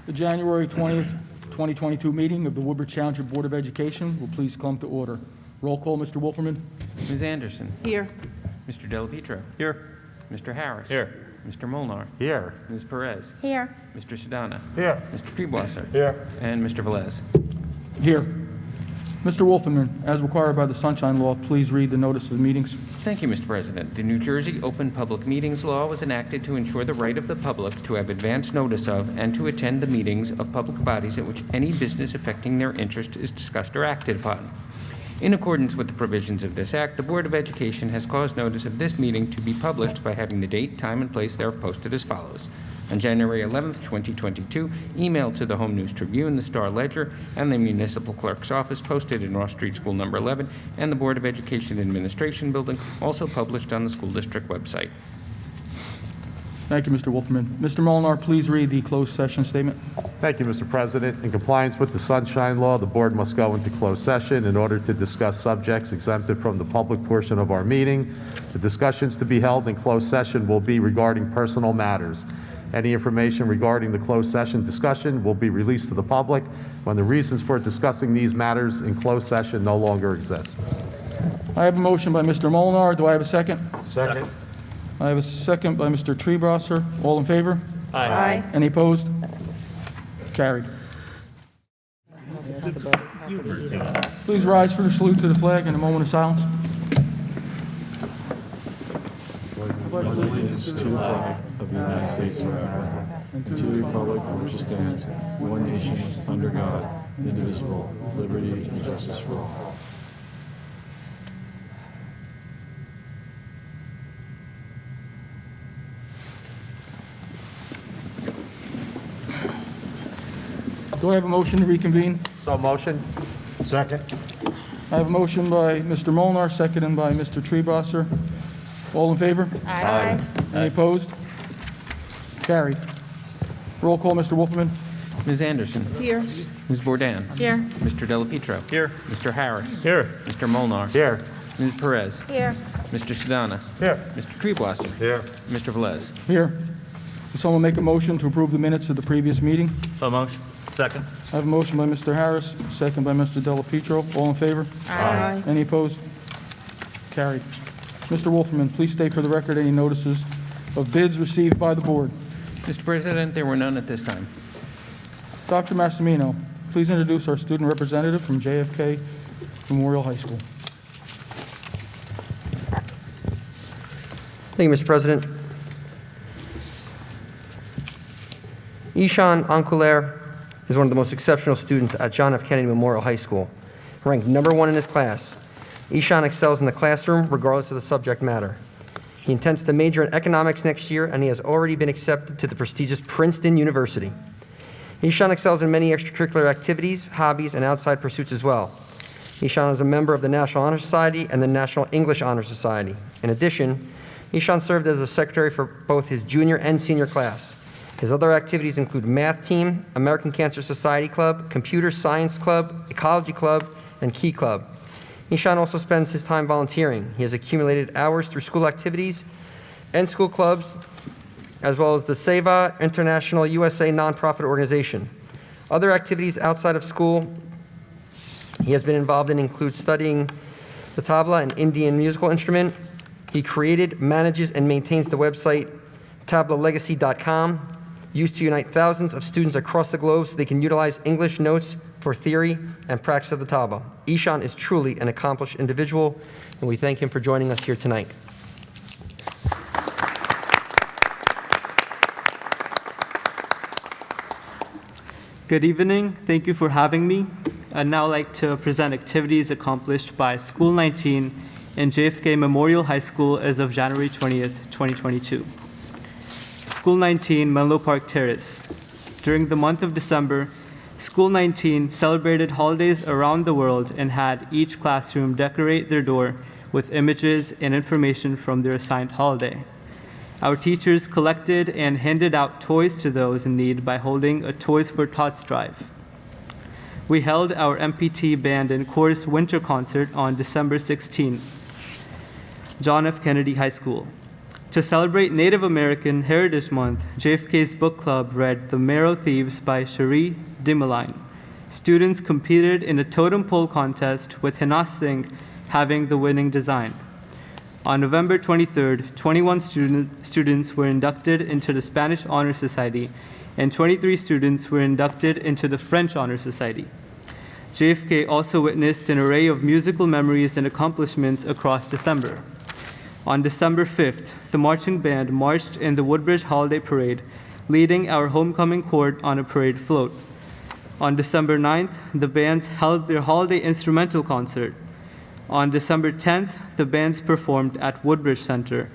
The January 20th, 2022 meeting of the Woodbridge Township Board of Education will please come to order. Roll call, Mr. Wolferman. Ms. Anderson. Here. Mr. Delapietro. Here. Mr. Harris. Here. Mr. Molnar. Here. Ms. Perez. Here. Mr. Sedana. Here. Mr. Treebwasser. Here. And Mr. Velez. Here. Mr. Wolferman, as required by the Sunshine Law, please read the notice of meetings. Thank you, Mr. President. The New Jersey Open Public Meetings Law was enacted to ensure the right of the public to have advance notice of and to attend the meetings of public bodies at which any business affecting their interest is discussed or acted upon. In accordance with the provisions of this Act, the Board of Education has caused notice of this meeting to be published by having the date, time, and place thereof posted as follows. On January 11th, 2022, emailed to the Home News Tribune, the Star Ledger, and the Municipal Clerk's Office, posted in Ross Street School Number 11, and the Board of Education Administration Building, also published on the school district website. Thank you, Mr. Wolferman. Mr. Molnar, please read the closed session statement. Thank you, Mr. President. In compliance with the Sunshine Law, the board must go into closed session in order to discuss subjects exempted from the public portion of our meeting. The discussions to be held in closed session will be regarding personal matters. Any information regarding the closed session discussion will be released to the public when the reasons for discussing these matters in closed session no longer exist. I have a motion by Mr. Molnar. Do I have a second? Second. I have a second by Mr. Treebwasser. All in favor? Aye. Any opposed? Carried. Please rise for the salute to the flag and a moment of silence. Allegiance to the flag of the United States of America and to the republic for which it stands, one nation, under God, indivisible, with liberty and justice for all. Do I have a motion to reconvene? So motion. Second. I have a motion by Mr. Molnar, seconded by Mr. Treebwasser. All in favor? Aye. Any opposed? Carried. Roll call, Mr. Wolferman. Ms. Anderson. Here. Ms. Bourdain. Here. Mr. Delapietro. Here. Mr. Harris. Here. Mr. Molnar. Here. Ms. Perez. Here. Mr. Sedana. Here. Mr. Treebwasser. Here. Mr. Velez. Here. Will someone make a motion to approve the minutes of the previous meeting? So motion. Second. I have a motion by Mr. Harris, second by Mr. Delapietro. All in favor? Aye. Any opposed? Carried. Mr. Wolferman, please state for the record any notices of bids received by the board. Mr. President, there were none at this time. Dr. Massimino, please introduce our student representative from JFK Memorial High School. Thank you, Mr. President. Ishan Ankulair is one of the most exceptional students at John F. Kennedy Memorial High School. Ranked #1 in his class, Ishan excels in the classroom regardless of the subject matter. He intends to major in economics next year, and he has already been accepted to the prestigious Princeton University. Ishan excels in many extracurricular activities, hobbies, and outside pursuits as well. Ishan is a member of the National Honor Society and the National English Honor Society. In addition, Ishan served as a secretary for both his junior and senior class. His other activities include math team, American Cancer Society Club, Computer Science Club, Ecology Club, and Key Club. Ishan also spends his time volunteering. He has accumulated hours through school activities and school clubs, as well as the SEVA International USA nonprofit organization. Other activities outside of school he has been involved in include studying the tabla, an Indian musical instrument. He created, manages, and maintains the website tablalegacy.com, used to unite thousands of students across the globe so they can utilize English notes for theory and practice of the tabla. Ishan is truly an accomplished individual, and we thank him for joining us here tonight. Good evening. Thank you for having me. I'd now like to present activities accomplished by School 19 in JFK Memorial High School as of January 20th, 2022. School 19, Menlo Park Terrace. During the month of December, School 19 celebrated holidays around the world and had each classroom decorate their door with images and information from their assigned holiday. Our teachers collected and handed out toys to those in need by holding a Toys for Tots drive. We held our MPT Band and Chorus Winter Concert on December 16. John F. Kennedy High School. To celebrate Native American Heritage Month, JFK's book club read The Marrow Thieves by Cherie Dimaline. Students competed in a totem pole contest with Hina Singh having the winning design. On November 23rd, 21 students were inducted into the Spanish Honor Society, and 23 students were inducted into the French Honor Society. JFK also witnessed an array of musical memories and accomplishments across December. On December 5th, the marching band marched in the Woodbridge Holiday Parade, leading our homecoming court on a parade float. On December 9th, the bands held their holiday instrumental concert. On December 10th, the bands performed at Woodbridge Center.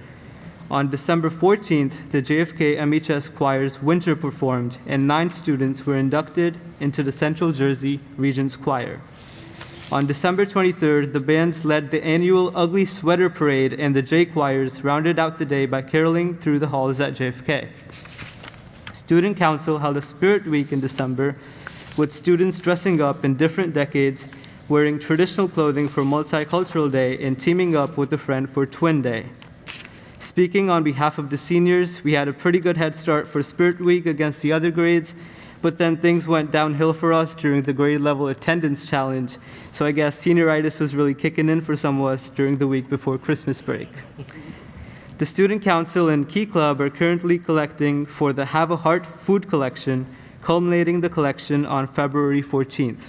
On December 14th, the JFK MHS Choir's Winter performed, and 9 students were inducted into the Central Jersey Region's Choir. On December 23rd, the bands led the annual Ugly Sweater Parade, and the J Choirs rounded out the day by caroling through the halls at JFK. Student Council held a Spirit Week in December, with students dressing up in different decades, wearing traditional clothing for Multicultural Day, and teaming up with a friend for Twin Day. Speaking on behalf of the seniors, we had a pretty good head start for Spirit Week against the other grades, but then things went downhill for us during the grade level attendance challenge, so I guess senioritis was really kicking in for some of us during the week before Christmas break. The Student Council and Key Club are currently collecting for the Have a Heart food collection, culminating the collection on February 14th.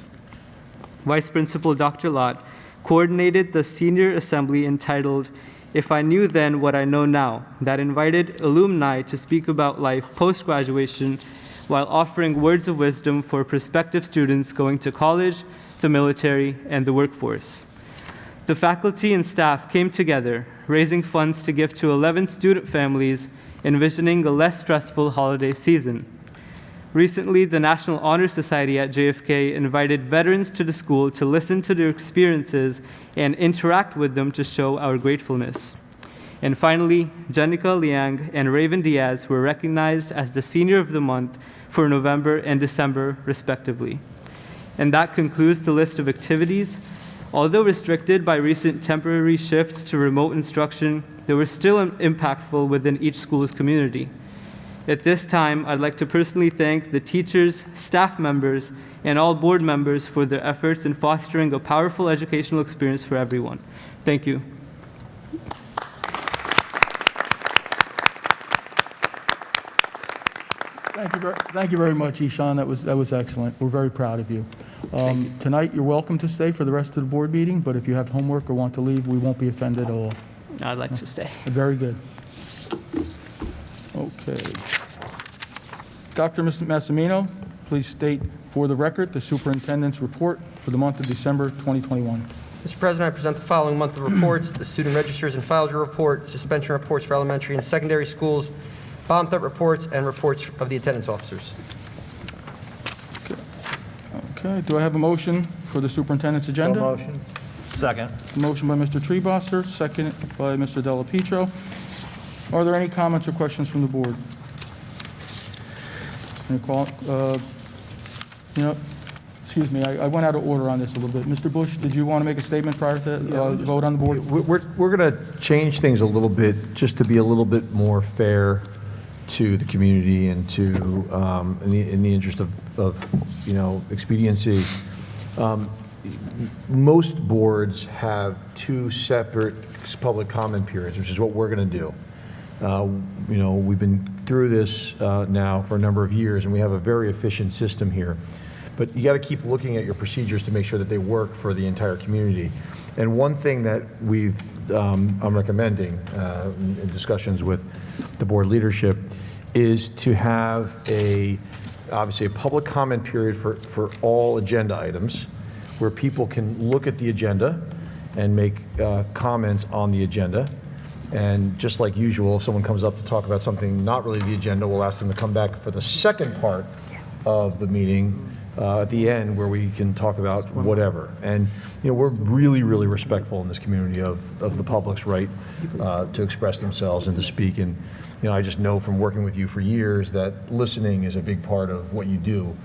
Vice Principal Dr. Lott coordinated the senior assembly entitled If I Knew Then What I Know Now, that invited alumni to speak about life post-graduation while offering words of wisdom for prospective students going to college, the military, and the workforce. The faculty and staff came together, raising funds to give to 11 student families, envisioning a less stressful holiday season. Recently, the National Honor Society at JFK invited veterans to the school to listen to their experiences and interact with them to show our gratefulness. And finally, Jenica Liang and Raven Diaz were recognized as the Senior of the Month for November and December, respectively. And that concludes the list of activities. Although restricted by recent temporary shifts to remote instruction, they were still impactful within each school's community. At this time, I'd like to personally thank the teachers, staff members, and all board members for their efforts in fostering a powerful educational experience for everyone. Thank you. Thank you very much, Ishan. That was excellent. We're very proud of you. Tonight, you're welcome to stay for the rest of the board meeting, but if you have homework or want to leave, we won't be offended at all. I'd like to stay. Very good. Okay. Dr. Massimino, please state for the record the superintendent's report for the month of December 2021. Mr. President, I present the following month of reports: the student registers and files report, suspension reports for elementary and secondary schools, bomb threat reports, and reports of the attendance officers. Okay, do I have a motion for the superintendent's agenda? So motion. Second. Motion by Mr. Treebosser, second by Mr. Della Pietro. Are there any comments or questions from the board? Excuse me, I went out of order on this a little bit. Mr. Bush, did you want to make a statement prior to the vote on the board? We're going to change things a little bit just to be a little bit more fair to the community and to in the interest of expediency. Most boards have 2 separate public comment periods, which is what we're going to do. We've been through this now for a number of years, and we have a very efficient system here. But you got to keep looking at your procedures to make sure that they work for the entire community. And one thing that I'm recommending in discussions with the board leadership is to have obviously a public comment period for all agenda items, where people can look at the agenda and make comments on the agenda. And just like usual, if someone comes up to talk about something not really the agenda, we'll ask them to come back for the second part of the meeting at the end, where we can talk about whatever. And we're really, really respectful in this community of the public's right to express themselves and to speak. And I just know from working with you for years that listening is a big part of what you do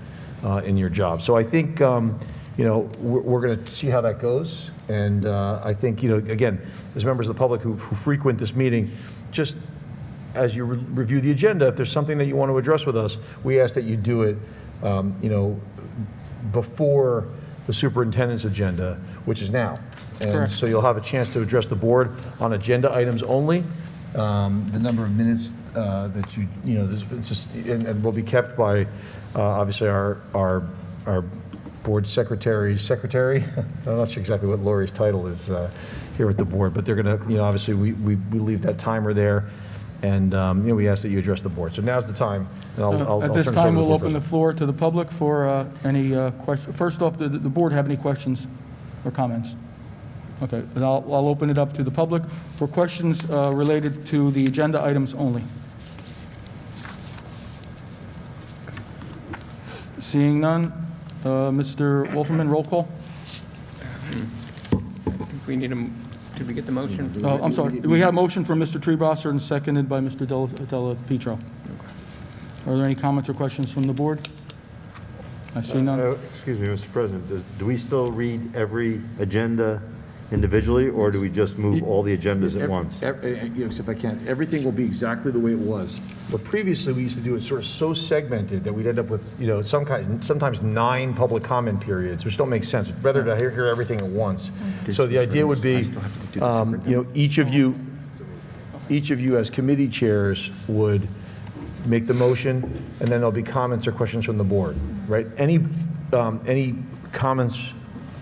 in your job. So I think we're going to see how that goes. And I think again, as members of the public who frequent this meeting, just as you review the agenda, if there's something that you want to address with us, we ask that you do it, before the superintendent's agenda, which is now. And Correct. so you'll have a chance to address the board on agenda items only. The number of minutes that it's just, and will be kept by, obviously, our board secretary. I'm not sure exactly what Lori's title is here at the board, but they're going to, obviously, we leave that timer there, and, we ask that you address the board. So now's the time, and I'll At this turn it over time, to we'll the open the floor to the public for any questions. First off, the board have any questions or comments? Okay, then I'll open it up to the public for questions related to the agenda items only. Seeing none, Mr. Wolferman, roll call. We need did we get the motion? I'm sorry, we have a motion from Mr. Treebosser and seconded by Mr. Della Pietro. Are there any comments or questions from the board? I see none. Excuse me, Mr. President, do we still read every agenda individually, or do we just move all the agendas at once? If I can, everything will be exactly the way it was. But previously, we used to do it sort of so segmented that we'd end up with, sometimes 9 public comment periods, which don't make sense. It's better to hear everything at once. So the idea would be, each of you as committee chairs would make the motion, and then there'll be comments or questions from the board, right? Any comments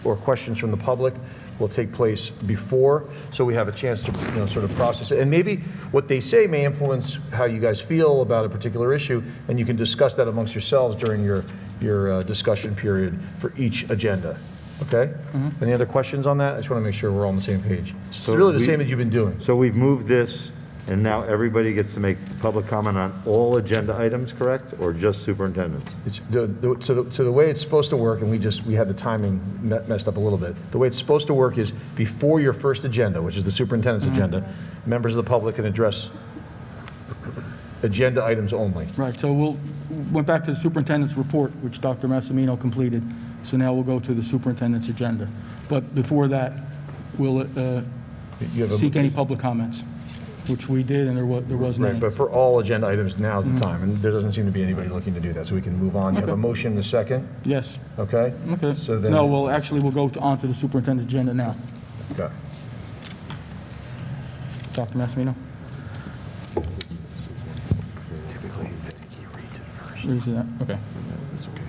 or questions from the public will take place before, so we have a chance to, sort of process it. And maybe what they say may influence how you guys feel about a particular issue, and you can discuss that amongst yourselves during your discussion period for each agenda. Okay? Any other questions on that? I just want to make sure we're all on the same page. It's really the same as you've been doing. So we've moved this, and now everybody gets to make public comment on all agenda items, correct? Or just superintendents? So the way it's supposed to work, and we had the timing messed up a little bit. The way it's supposed to work is before your first agenda, which is the superintendent's agenda, members of the public can address agenda items only. Right, so went back to the superintendent's report, which Dr. Massimino completed. So now we'll go to the superintendent's agenda. But before that, we'll seek any public comments, which we did, and there was none. Right, but for all agenda items, now's the time, and there doesn't seem to be anybody looking to do that, so we can move on. You have a motion and a second, Yes, okay? okay. So then. No, we'll go on to the superintendent's agenda now. Okay. Dr. Massimino? Typically, he reads it first. Reads that, okay. It's okay.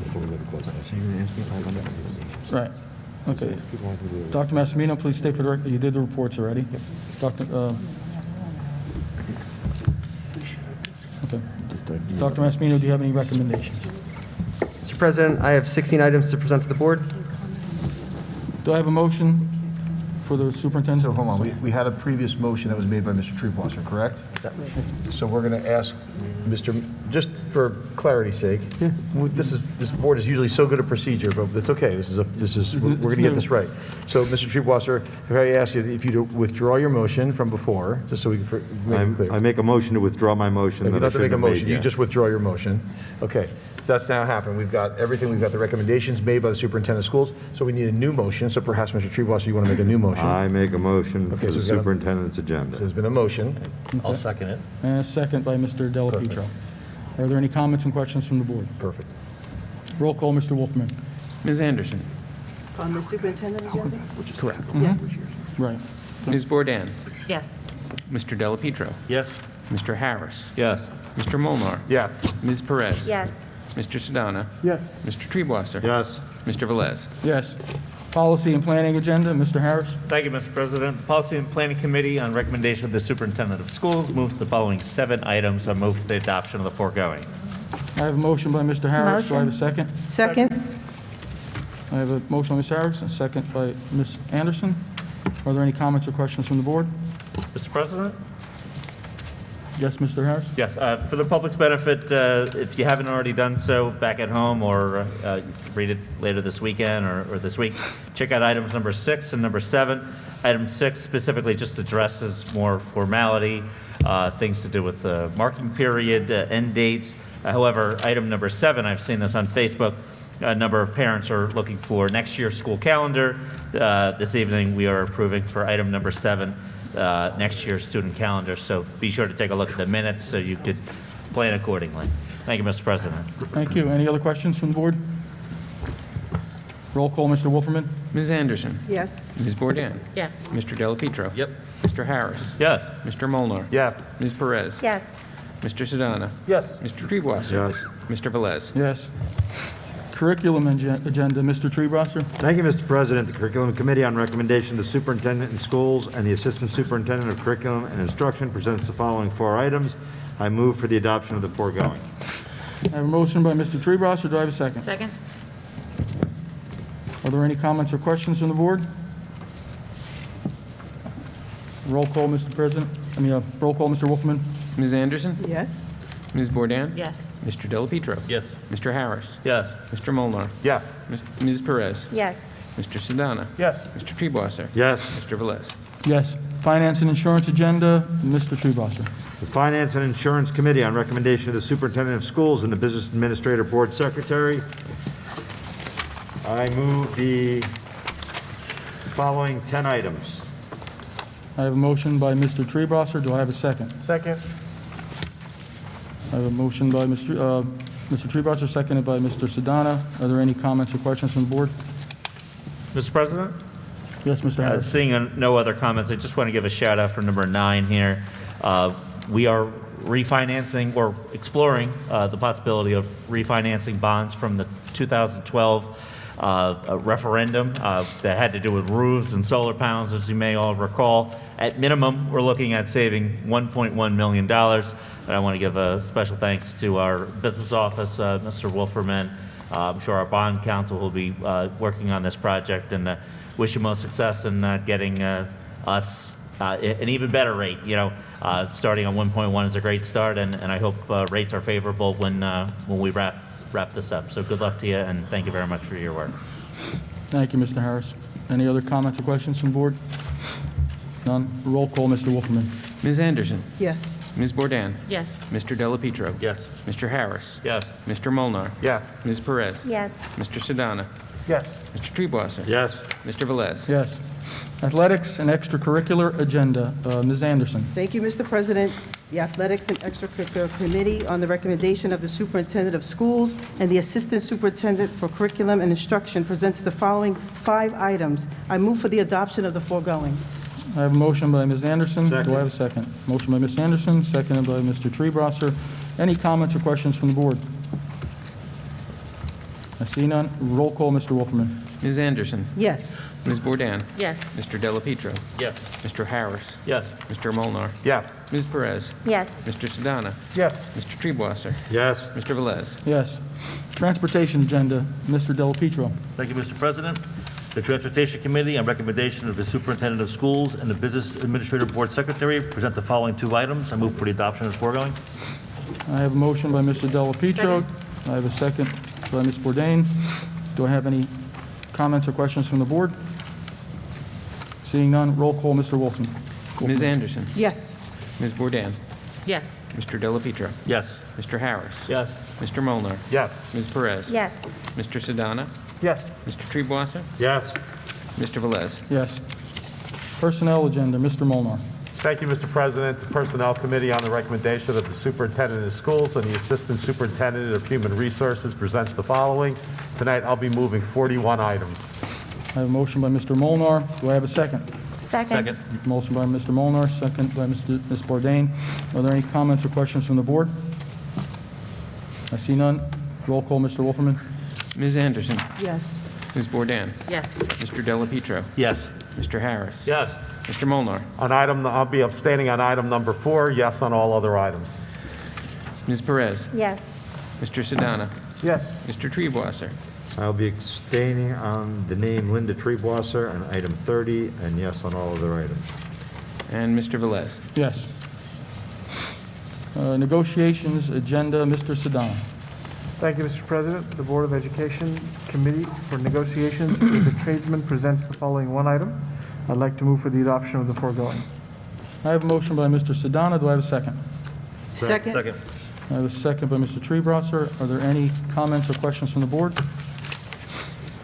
Before we go to close session. So you're going to ask me if I want to. Right, okay. Dr. Massimino, please state for the record, you did the reports already. Dr. Massimino, do you have any recommendations? Mr. President, I have 16 items to present to the board. Do I have a motion for the superintendent? So hold on, we had a previous motion that was made by Mr. Treebosser, correct? So we're going to ask Mr., just for clarity's sake, this board is usually so good at procedure, but it's okay, we're going to get this right. So Mr. Treebosser, if I ask you if you to withdraw your motion from before, just so we can make it clear. I make a motion to withdraw my motion You that don't I have to make shouldn't a have made motion, you yet. just withdraw your motion. Okay, that's now happened. We've got everything, we've got the recommendations made by the superintendent of schools, so we need a new motion, so perhaps Mr. Treebosser, you want to make a new motion? I make a motion Okay, for so the we've got a- superintendent's agenda. There's been a motion. I'll second it. And a second by Mr. Della Pietro. Are there any comments and questions from the board? Perfect. Roll call, Mr. Wolfman. Ms. Anderson? On the superintendent agenda? Correct. Yes. Right. Ms. Bourdain? Yes. Mr. Della Pietro? Yes. Mr. Harris? Yes. Mr. Molnar. Yes. Ms. Perez? Yes. Mr. Sedana? Yes. Mr. Treebwasser? Yes. Mr. Velez? Yes. Policy and planning agenda, Mr. Harris. Thank you, Mr. President. The Policy and Planning Committee, on recommendation of the Superintendent of Schools, moves the following 7 items. I move for the adoption of the foregoing. I have a motion by Mr. Harris. Do I have a second? Second? I have a motion by Ms. Harris and a second by Ms. Anderson. Are there any comments or questions from the board? Mr. President? Yes, Mr. Harris? Yes. For the public's benefit, if you haven't already done so back at home, or you can read it later this weekend or this week, check out items number 6 and number 7. Item 6 specifically just addresses more formality, things to do with the marking period, end dates. However, item number 7, I've seen this on Facebook, a number of parents are looking for next year's school calendar. This evening, we are approving for item number 7 next year's student calendar. So be sure to take a look at the minutes so you could plan accordingly. Thank you, Mr. President. Thank you. Any other questions from the board? Roll call, Mr. Wolferman. Ms. Anderson. Yes. Ms. Bourdain. Yes. Mr. Delapietro. Yep. Mr. Harris. Yes. Mr. Molnar. Yes. Ms. Perez. Yes. Mr. Sedana. Yes. Mr. Treebwasser. Yes. Mr. Velez. Yes. Curriculum agenda, Mr. Treebwasser. Thank you, Mr. President. The Curriculum Committee, on recommendation of the Superintendent in Schools and the Assistant Superintendent of Curriculum and Instruction, presents the following 4 items. I move for the adoption of the foregoing. I have a motion by Mr. Treebwasser. Do I have a second? Second. Are there any comments or questions from the board? Roll call, Mr. President. Roll call, Mr. Wolferman. Ms. Anderson. Yes. Ms. Bourdain. Yes. Mr. Delapietro. Yes. Mr. Harris. Yes. Mr. Molnar. Yes. Ms. Perez. Yes. Mr. Sedana. Yes. Mr. Treebwasser. Yes. Mr. Velez. Yes. Finance and Insurance agenda, Mr. Treebwasser. The Finance and Insurance Committee, on recommendation of the Superintendent of Schools and the Business Administrator Board Secretary, I move the following 10 items. I have a motion by Mr. Treebwasser. Do I have a second? Second. I have a motion by Mr. Treebwasser, seconded by Mr. Sedana. Are there any comments or questions from the board? Mr. President? Yes, Mr. Harris. Seeing no other comments, I just want to give a shout out for number 9 here. We are refinancing or exploring the possibility of refinancing bonds from the 2012 referendum that had to do with roofs and solar panels, as you may all recall. At minimum, we're looking at saving $1.1 million. And I want to give a special thanks to our business office, Mr. Wolferman. I'm sure our bond counsel will be working on this project, and wish you most success in getting us an even better rate. Starting on 1.1 is a great start, and I hope rates are favorable when we wrap this up. So good luck to you, and thank you very much for your work. Thank you, Mr. Harris. Any other comments or questions from the board? None. Roll call, Mr. Wolferman. Ms. Anderson. Yes. Ms. Bourdain. Yes. Mr. Delapietro. Yes. Mr. Harris. Yes. Mr. Molnar. Yes. Ms. Perez. Yes. Mr. Sedana. Yes. Mr. Treebwasser. Yes. Mr. Velez. Yes. Athletics and extracurricular agenda, Ms. Anderson. Thank you, Mr. President. The Athletics and Extracurricular Committee, on the recommendation of the Superintendent of Schools and the Assistant Superintendent for Curriculum and Instruction, presents the following 5 items. I move for the adoption of the foregoing. I have a motion by Ms. Anderson. Second. Do I have a second? Motion by Ms. Anderson, seconded by Mr. Treebwasser. Any comments or questions from the board? I see none. Roll call, Mr. Wolferman. Ms. Anderson. Yes. Ms. Bourdain. Yes. Mr. Delapietro. Yes. Mr. Harris. Yes. Mr. Molnar. Yes. Ms. Perez. Yes. Mr. Sedana. Yes. Mr. Treebwasser. Yes. Mr. Velez. Yes. Transportation agenda, Mr. Delapietro. Thank you, Mr. President. The Transportation Committee, on recommendation of the Superintendent of Schools and the Business Administrator Board Secretary, present the following 2 items. I move for the adoption of the foregoing. I have a motion by Mr. Delapietro. I have a second by Ms. Bourdain. Do I have any comments or questions from the board? Seeing none, roll call, Mr. Wilson. Ms. Anderson. Yes. Ms. Bourdain. Yes. Mr. Delapietro. Yes. Mr. Harris. Yes. Mr. Molnar. Yes. Ms. Perez. Yes. Mr. Sedana. Yes. Mr. Treebwasser. Yes. Mr. Velez. Yes. Personnel agenda, Mr. Molnar. Thank you, Mr. President. The Personnel Committee, on the recommendation of the Superintendent of Schools and the Assistant Superintendent of Human Resources, presents the following. Tonight, I'll be moving 41 items. I have a motion by Mr. Molnar. Do I have a second? Second. Motion by Mr. Molnar, second by Ms. Bourdain. Are there any comments or questions from the board? I see none. Roll call, Mr. Wolferman. Ms. Anderson. Yes. Ms. Bourdain. Yes. Mr. Delapietro. Yes. Mr. Harris. Yes. Mr. Molnar. I'll be abstaining on item number 4, yes on all other items. Ms. Perez. Yes. Mr. Sedana. Yes. Mr. Treebwasser. I'll be abstaining on the name Linda Treebwasser on item 30, and yes on all other items. And Mr. Velez. Yes. Negotiations agenda, Mr. Sedana. Thank you, Mr. President. The Board of Education Committee for Negotiations with the Tradesmen presents the following 1 item. I'd like to move for the adoption of the foregoing. I have a motion by Mr. Sedana. Do I have a second? Second. Second. I have a second by Mr. Treebwasser. Are there any comments or questions from the board?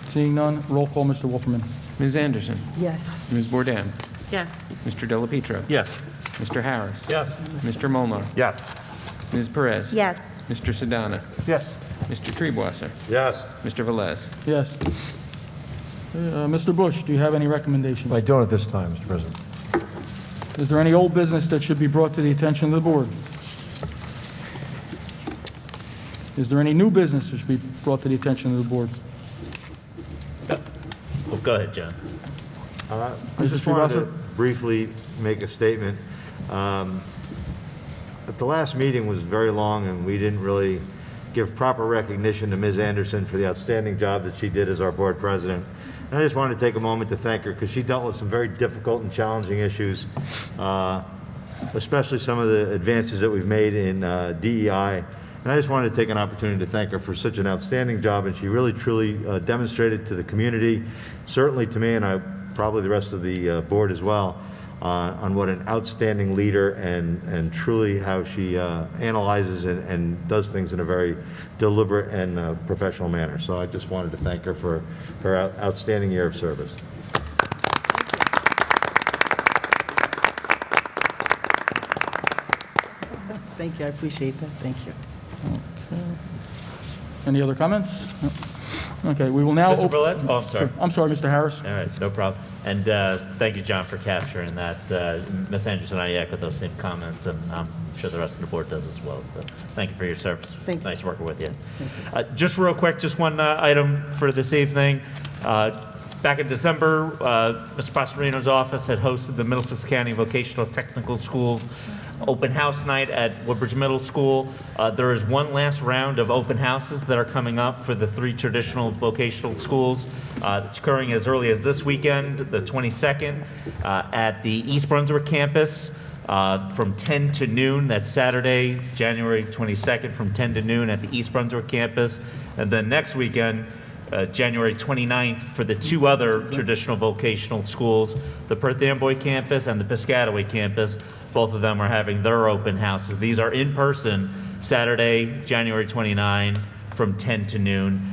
Seeing none, roll call, Mr. Wolferman. Ms. Anderson. Yes. Ms. Bourdain. Yes. Mr. Delapietro. Yes. Mr. Harris. Yes. Mr. Molnar. Yes. Ms. Perez. Yes. Mr. Sedana. Yes. Mr. Treebwasser. Yes. Mr. Velez. Yes. Mr. Bush, do you have any recommendations? I don't at this time, Mr. President. Is there any old business that should be brought to the attention of the board? Is there any new business that should be brought to the attention of the board? Oh, go ahead, John. I Mrs. just wanted to Treebwasser? briefly make a statement. At the last meeting was very long, and we didn't really give proper recognition to Ms. Anderson for the outstanding job that she did as our board president. And I just wanted to take a moment to thank her because she dealt with some very difficult and challenging issues, especially some of the advances that we've made in DEI. And I just wanted to take an opportunity to thank her for such an outstanding job, and she really, truly demonstrated to the community, certainly to me, and probably the rest of the board as well, on what an outstanding leader and truly how she analyzes and does things in a very deliberate and professional manner. So I just wanted to thank her for her outstanding year of service. Thank you, I appreciate that, thank you. Any other comments? No. Okay, we will now. Mr. Velez? Oh, I'm sorry. I'm sorry, Mr. Harris. All right, no problem. And thank you, John, for capturing that. Ms. Anderson and I echo those same comments, and I'm sure the rest of the board does as well. But thank you for your service. Thank you. Nice working with you. Just real quick, just one item for this evening. Back in December, Mr. Pastorino's office had hosted the Middlesex County Vocational Technical Schools open house night at Woodbridge Middle School. There is one last round of open houses that are coming up for the 3 traditional vocational schools. It's occurring as early as this weekend, the 22nd, at the East Brunswick campus from 10 to noon. That's Saturday, January 22nd, from 10 to noon at the East Brunswick campus. And then next weekend, January 29th, for the 2 other traditional vocational schools, the Perth Amboy campus and the Piscataway campus. Both of them are having their open houses. These are in person, Saturday, January 29, from 10 to noon.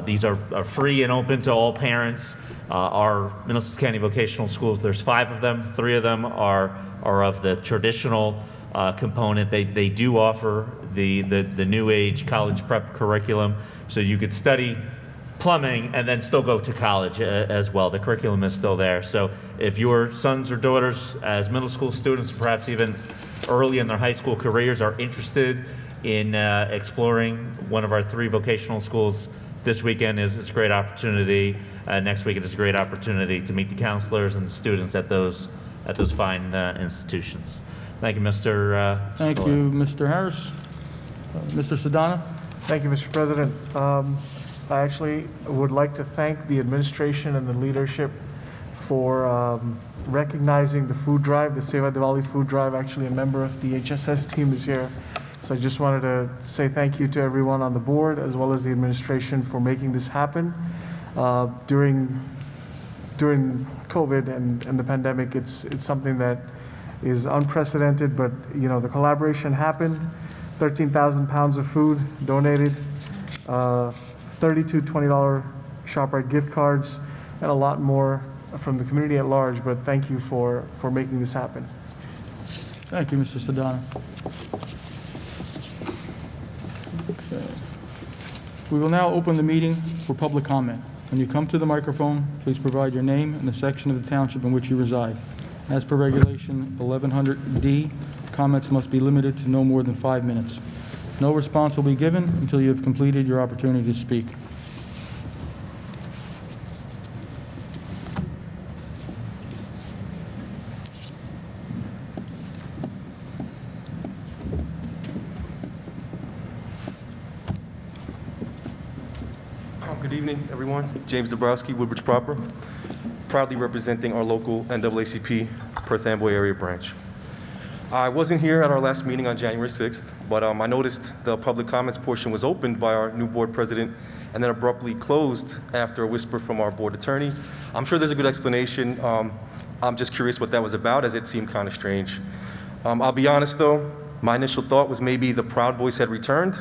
These are free and open to all parents. Our Middlesex County Vocational Schools, there's 5 of them. 3 of them are of the traditional component. They do offer the new age college prep curriculum, so you could study plumbing and then still go to college as well. The curriculum is still there. So if your sons or daughters as middle school students, perhaps even early in their high school careers, are interested in exploring one of our 3 vocational schools, this weekend is a great opportunity. Next week it is a great opportunity to meet the counselors and the students at those fine institutions. Thank you, Mr. Thank Spiller. you, Mr. Harris. Mr. Sedana? Thank you, Mr. President. I actually would like to thank the administration and the leadership for recognizing the food drive, the Seva Diwali food drive. Actually, a member of the HSS team is here. So I just wanted to say thank you to everyone on the board as well as the administration for making this happen. During COVID and the pandemic, it's something that is unprecedented, but you know, the collaboration happened. 13,000 pounds of food donated. 32 $20 ShopRite gift cards, and a lot more from the community at large, but thank you for making this happen. Thank you, Mr. Sedana. Okay. We will now open the meeting for public comment. When you come to the microphone, please provide your name and the section of the township in which you reside. As per regulation 1100D, comments must be limited to no more than 5 minutes. No response will be given until you have completed your opportunity to speak. Good evening, everyone. James Dabrowski, Woodbridge proper, proudly representing our local NAACP Perth Amboy area branch. I wasn't here at our last meeting on January 6th, but I noticed the public comments portion was opened by our new board president and then abruptly closed after a whisper from our board attorney. I'm sure there's a good explanation. I'm just curious what that was about, as it seemed kind of strange. I'll be honest though, my initial thought was maybe the Proud Boys had returned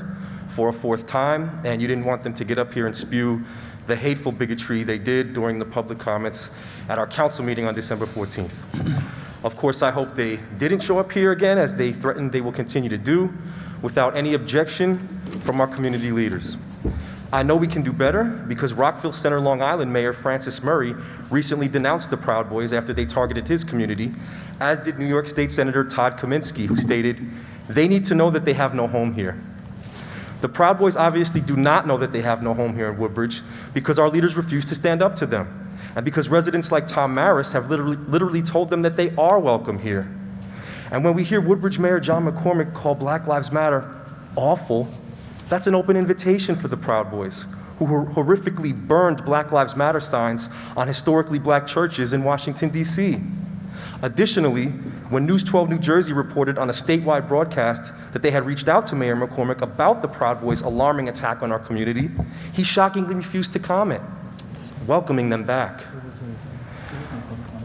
for a fourth time, and you didn't want them to get up here and spew the hateful bigotry they did during the public comments at our council meeting on December 14th. Of course, I hope they didn't show up here again, as they threatened they will continue to do, without any objection from our community leaders. I know we can do better, because Rockville Center, Long Island Mayor Francis Murray recently denounced the Proud Boys after they targeted his community, as did New York State Senator Todd Kaminsky, who stated, "They need to know that they have no home here." The Proud Boys obviously do not know that they have no home here in Woodbridge, because our leaders refuse to stand up to them, and because residents like Tom Maris have literally told them that they are welcome here. And when we hear Woodbridge Mayor John McCormick call Black Lives Matter awful, that's an open invitation for the Proud Boys, who horrifically burned Black Lives Matter signs on historically black churches in Washington, D.C. Additionally, when News 12 New Jersey reported on a statewide broadcast that they had reached out to Mayor McCormick about the Proud Boys' alarming attack on our community, he shockingly refused to comment, welcoming them back.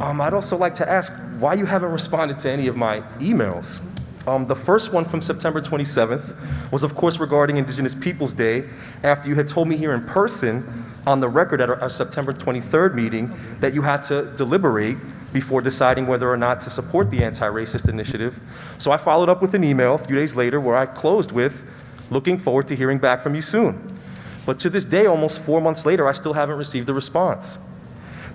I'd also like to ask why you haven't responded to any of my emails. The first one from September 27th was, of course, regarding Indigenous Peoples Day, after you had told me here in person on the record at our September 23rd meeting that you had to deliberate before deciding whether or not to support the anti-racist initiative. So I followed up with an email a few days later where I closed with, "Looking forward to hearing back from you soon." But to this day, almost 4 months later, I still haven't received a response.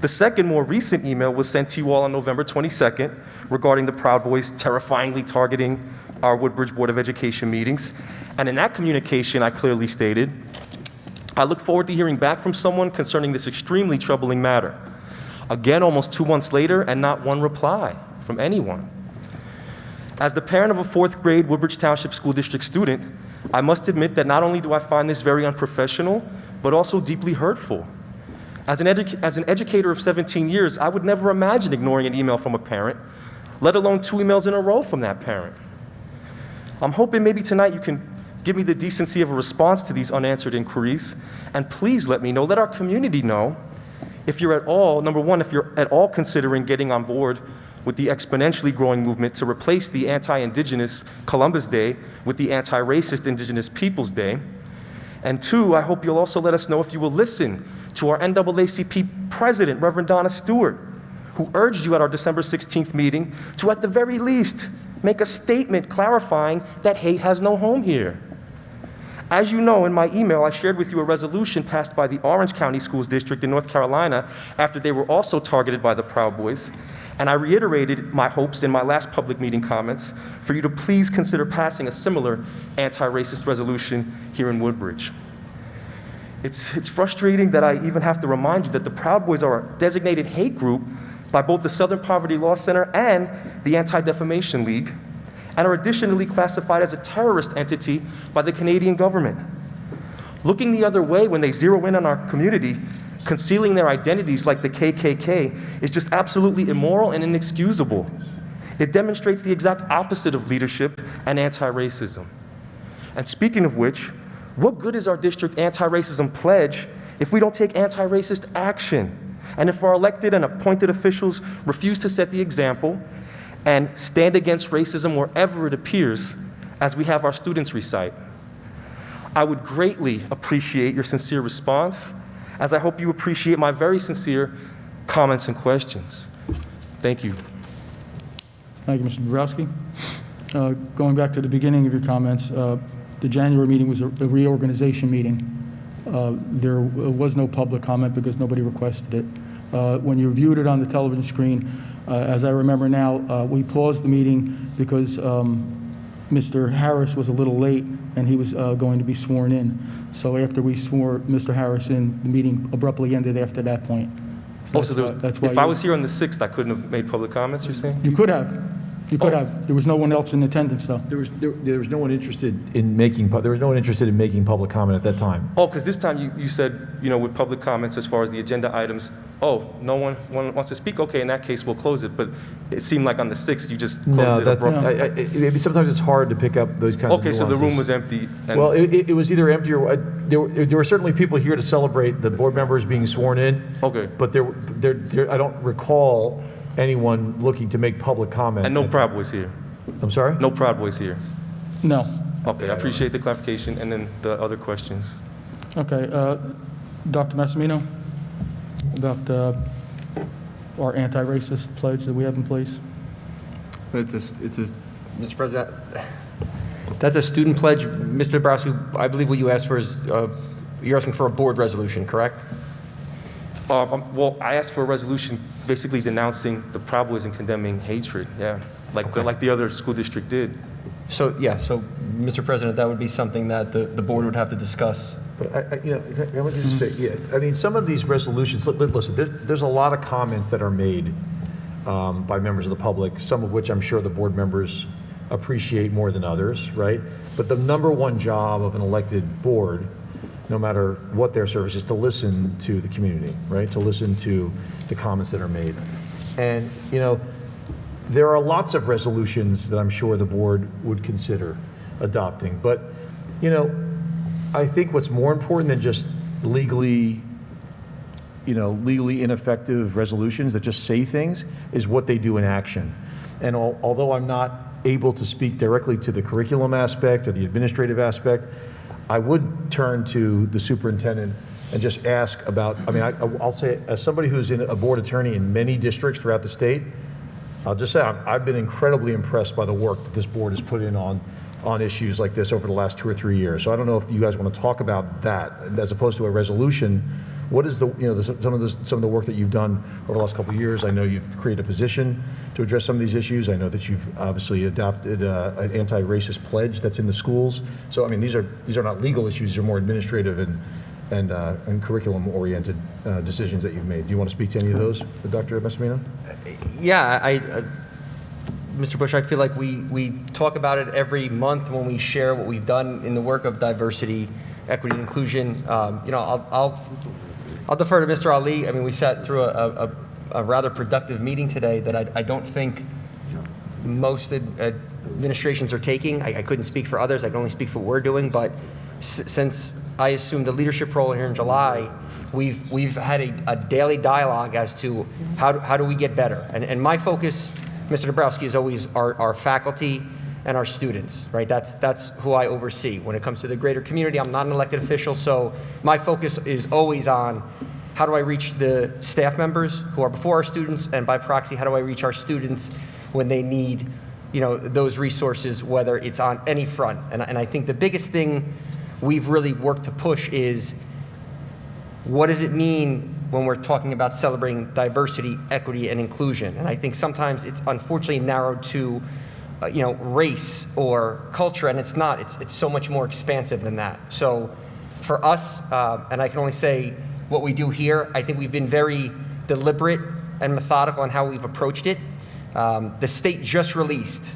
The second, more recent email was sent to you all on November 22nd regarding the Proud Boys terrifyingly targeting our Woodbridge Board of Education meetings. And in that communication, I clearly stated, "I look forward to hearing back from someone concerning this extremely troubling matter." Again, almost 2 months later, and not one reply from anyone. As the parent of a 4th grade Woodbridge Township School District student, I must admit that not only do I find this very unprofessional, but also deeply hurtful. As an educator of 17 years, I would never imagine ignoring an email from a parent, let alone 2 emails in a row from that parent. I'm hoping maybe tonight you can give me the decency of a response to these unanswered inquiries, and please let me know, let our community know, if you're at all, number one, if you're at all considering getting on board with the exponentially growing movement to replace the anti-Indigenous Columbus Day with the anti-racist Indigenous Peoples Day. And 2, I hope you'll also let us know if you will listen to our NAACP President, Reverend Donna Stewart, who urged you at our December 16th meeting to, at the very least, make a statement clarifying that hate has no home here. As you know, in my email, I shared with you a resolution passed by the Orange County Schools District in North Carolina after they were also targeted by the Proud Boys, and I reiterated my hopes in my last public meeting comments for you to please consider passing a similar anti-racist resolution here in Woodbridge. It's frustrating that I even have to remind you that the Proud Boys are a designated hate group by both the Southern Poverty Law Center and the Anti-Defamation League, and are additionally classified as a terrorist entity by the Canadian government. Looking the other way when they zero in on our community, concealing their identities like the KKK, is just absolutely immoral and inexcusable. It demonstrates the exact opposite of leadership and anti-racism. And speaking of which, what good is our district anti-racism pledge if we don't take anti-racist action? And if our elected and appointed officials refuse to set the example and stand against racism wherever it appears, as we have our students recite? I would greatly appreciate your sincere response, as I hope you appreciate my very sincere comments and questions. Thank you. Thank you, Mr. Bobrowski. Going back to the beginning of your comments, the January meeting was a reorganization meeting. There was no public comment because nobody requested it. When you viewed it on the television screen, as I remember now, we paused the meeting because Mr. Harris was a little late and he was going to be sworn in. So after we swore Mr. Harris in, the meeting abruptly ended after that point. Also, if I was here on the 6th, I couldn't have made public comments, you're saying? You could have. You could have. There was no one else in attendance, though. There was no one interested in making public comment at that time. Oh, because this time you said, with public comments as far as the agenda items, no one wants to speak? Okay, in that case, we'll close it. But it seemed like on the 6th, you just closed it abruptly. Sometimes it's hard to pick up those kinds of nuances. Okay, so the room was empty. Well, it was either empty or there were certainly people here to celebrate the board members being sworn in. Okay. But I don't recall anyone looking to make public comment. And no Proud Boys here? I'm sorry? No Proud Boys here? No. Okay, I appreciate the clarification, and then the other questions. Okay, Dr. Massimino, about our anti-racist pledge that we have in place. Mr. President, that's a student pledge. Mr. Dabrowski, I believe what you asked for is, you're asking for a board resolution, correct? Well, I asked for a resolution basically denouncing the Proud Boys and condemning hatred, yeah, like the other school district did. So, yeah, so, Mr. President, that would be something that the board would have to discuss. But I would just say, yeah, I mean, some of these resolutions, listen, there's a lot of comments that are made by members of the public, some of which I'm sure the board members appreciate more than others, right? But the number one job of an elected board, no matter what their service, is to listen to the community, right? To listen to the comments that are made. And, there are lots of resolutions that I'm sure the board would consider adopting. But, I think what's more important than just legally ineffective resolutions that just say things is what they do in action. And although I'm not able to speak directly to the curriculum aspect or the administrative aspect, I would turn to the superintendent and just ask about, I'll say, as somebody who's a board attorney in many districts throughout the state, I'll just say I've been incredibly impressed by the work that this board has put in on issues like this over the last 2 or 3 years. So I don't know if you guys want to talk about that as opposed to a resolution. What is some of the work that you've done over the last couple of years? I know you've created a position to address some of these issues. I know that you've obviously adopted an anti-racist pledge that's in the schools. So these are not legal issues; these are more administrative and curriculum-oriented decisions that you've made. Do you want to speak to any of those, Dr. Massimino? Yeah, Mr. Bush, I feel like we talk about it every month when we share what we've done in the work of diversity, equity, and inclusion. I'll defer to Mr. Ali. We sat through a rather productive meeting today that I don't think most administrations are taking. I couldn't speak for others. I can only speak for what we're doing. But since I assumed the leadership role here in July, we've had a daily dialogue as to how do we get better. And my focus, Mr. Dabrowski, is always our faculty and our students, right? That's who I oversee. When it comes to the greater community, I'm not an elected official, so my focus is always on how do I reach the staff members who are before our students, and by proxy, how do I reach our students when they need, those resources, whether it's on any front. And I think the biggest thing we've really worked to push is, what does it mean when we're talking about celebrating diversity, equity, and inclusion? And I think sometimes it's unfortunately narrowed to race or culture, and it's not. It's so much more expansive than that. So for us, and I can only say what we do here, I think we've been very deliberate and methodical in how we've approached it. The state just released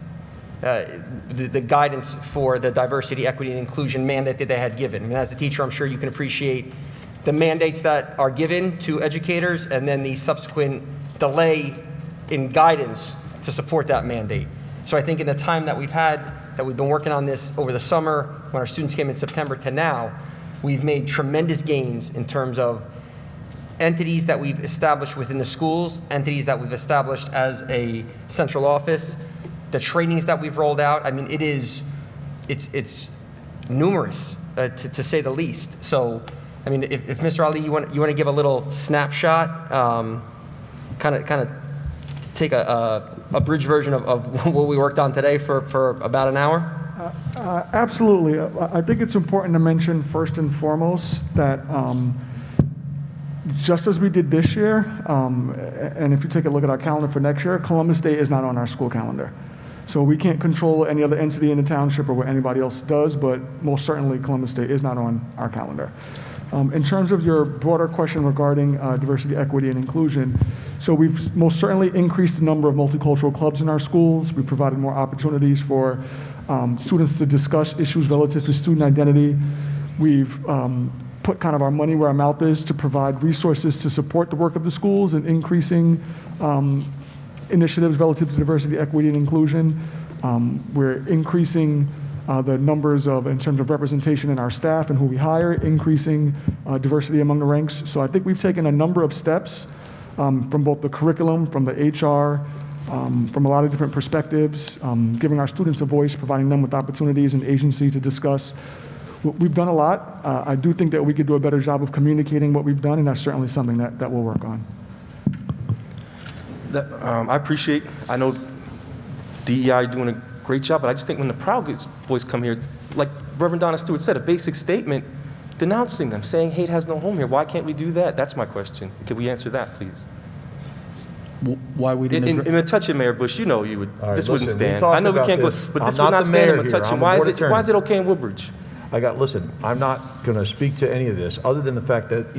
the guidance for the diversity, equity, and inclusion mandate that they had given. And as a teacher, I'm sure you can appreciate the mandates that are given to educators and then the subsequent delay in guidance to support that mandate. So I think in the time that we've been working on this over the summer, when our students came in September to now, we've made tremendous gains in terms of entities that we've established within the schools, entities that we've established as a central office, the trainings that we've rolled out. It's numerous, to say the least. So, if Mr. Ali, you want to give a little snapshot, kind of take a abridged version of what we worked on today for about an hour? Absolutely. I think it's important to mention first and foremost that just as we did this year, and if you take a look at our calendar for next year, Columbus Day is not on our school calendar. So we can't control any other entity in the township or what anybody else does, but most certainly Columbus Day is not on our calendar. In terms of your broader question regarding diversity, equity, and inclusion, so we've most certainly increased the number of multicultural clubs in our schools. We provided more opportunities for students to discuss issues relative to student identity. We've put kind of our money where our mouth is to provide resources to support the work of the schools and increasing initiatives relative to diversity, equity, and inclusion. We're increasing the numbers in terms of representation in our staff and who we hire, increasing diversity among the ranks. So I think we've taken a number of steps from both the curriculum, from the HR, from a lot of different perspectives, giving our students a voice, providing them with opportunities and agency to discuss. We've done a lot. I do think that we could do a better job of communicating what we've done, and that's certainly something that we'll work on. I appreciate, I know DEI doing a great job, but I just think when the Proud Boys come here, like Reverend Donna Stewart said, a basic statement denouncing them, saying hate has no home here. Why can't we do that? That's my question. Could we answer that, please? Why we didn't In Metuchen, Mayor Bush, you know you would, All right, this wouldn't listen, we stand. talked I know we about can't go, this. but I'm this not would not the stand in mayor here. Metuchen. I'm Why the is board it okay in Woodbridge? Listen, I'm not going to speak to any of this, other than the fact that,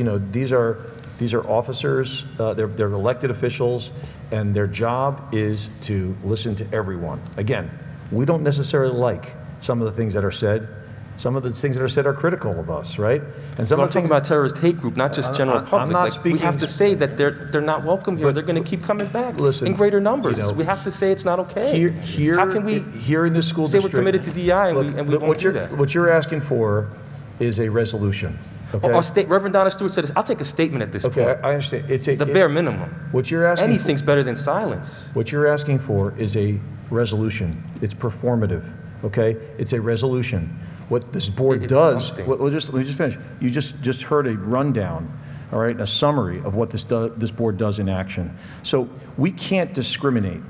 these are officers, they're elected officials, and their job is to listen to everyone. Again, we don't necessarily like some of the things that are said. Some of the things that are said are critical of us, right? And some I'm of the talking things, about terrorist hate group, not just general public. I'm not Like, speaking. we have to say that they're not welcome here. They're going to keep coming back Listen, in greater numbers. you know, We have to say it's not okay. How can we here in this school say district, we're committed to DI and we won't do that? What you're asking for is a resolution. Okay. Reverend Donna Stewart said, I'll take a statement at this Okay, point. I understand. The bare minimum. What you're asking. Anything's better than silence. What you're asking for is a resolution. It's performative, okay? It's a resolution. What this board It's does, something. let me just finish. You just heard a rundown, all right, a summary of what this board does in action. So we can't discriminate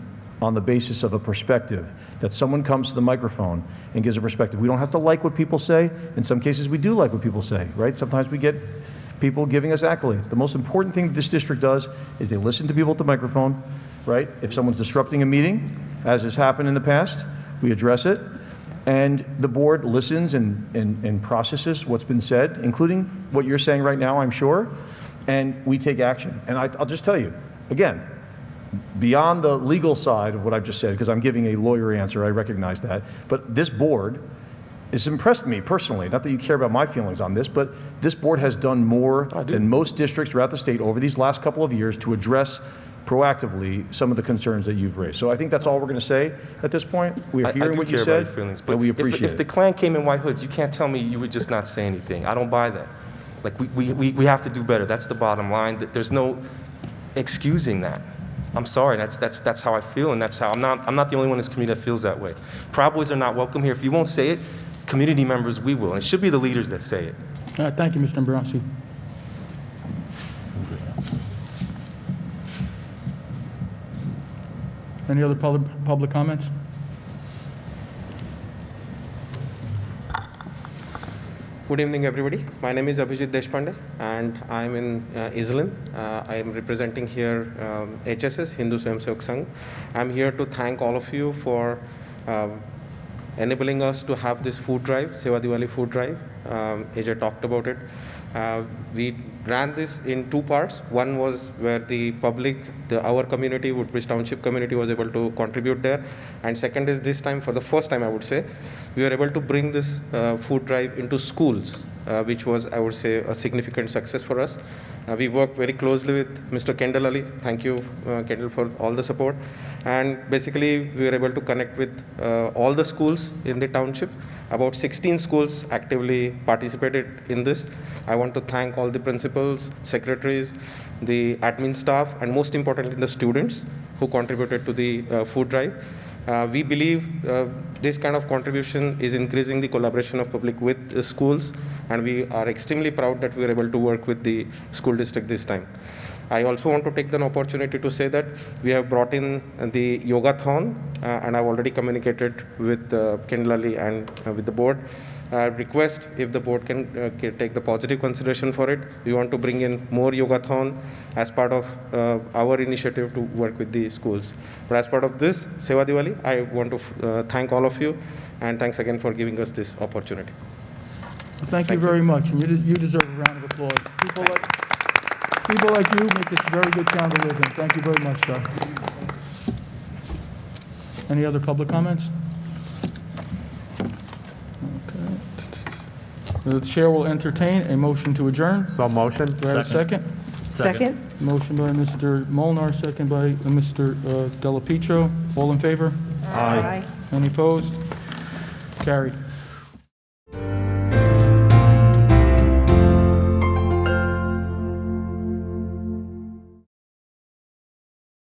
on the basis of a perspective that someone comes to the microphone and gives a perspective. We don't have to like what people say. In some cases, we do like what people say, right? Sometimes we get people giving us accolades. The most important thing that this district does is they listen to people at the microphone, right? If someone's disrupting a meeting, as has happened in the past, we address it. And the board listens and processes what's been said, including what you're saying right now, I'm sure, and we take action. And I'll just tell you, again, beyond the legal side of what I've just said, because I'm giving a lawyer answer, I recognize that, but this board has impressed me personally. Not that you care about my feelings on this, but this board has done more than most districts throughout the state over these last couple of years to address proactively some of the concerns that you've raised. So I think that's all we're going to say at this point. We are hearing what you said, and we appreciate If the it. Klan came in white hoods, you can't tell me you would just not say anything. I don't buy that. Like, we have to do better. That's the bottom line. There's no excusing that. I'm sorry, that's how I feel, and that's how, I'm not the only one in this community that feels that way. Proud Boys are not welcome here. If you won't say it, community members, we will. And it should be the leaders that say it. Thank you, Mr. Dombrowski. Any other public comments? Good evening, everybody. My name is Abhijit Deshpande, and I'm in Islin. I am representing here HSS, Hindu Swayamsevak Sangh. I'm here to thank all of you for enabling us to have this food drive, Seva Diwali food drive. AJ talked about it. We ran this in two parts. One was where the public, our community, Woodbridge Township community, was able to contribute there. And second is this time, for the first time, I would say, we were able to bring this food drive into schools, which was, I would say, a significant success for us. We worked very closely with Mr. Kendall Ali. Thank you, Kendall, for all the support. And basically, we were able to connect with all the schools in the township. About 16 schools actively participated in this. I want to thank all the principals, secretaries, the admin staff, and most importantly, the students who contributed to the food drive. We believe this kind of contribution is increasing the collaboration of public with the schools, and we are extremely proud that we are able to work with the school district this time. I also want to take the opportunity to say that we have brought in the yogathon, and I've already communicated with Kendall Ali and with the board. Request if the board can take the positive consideration for it. We want to bring in more yogathon as part of our initiative to work with the schools. But as part of this Seva Diwali, I want to thank all of you, and thanks again for giving us this opportunity. Thank you very much, and you deserve a round of applause. People like you make this a very good town to live in. Thank you very much, sir. Any other public comments? The chair will entertain a motion to adjourn. So motion. Do I have a second? Second. Motion by Mr. Molnar, second by Mr. Delapietro. All in favor? Aye. Any opposed? Carried.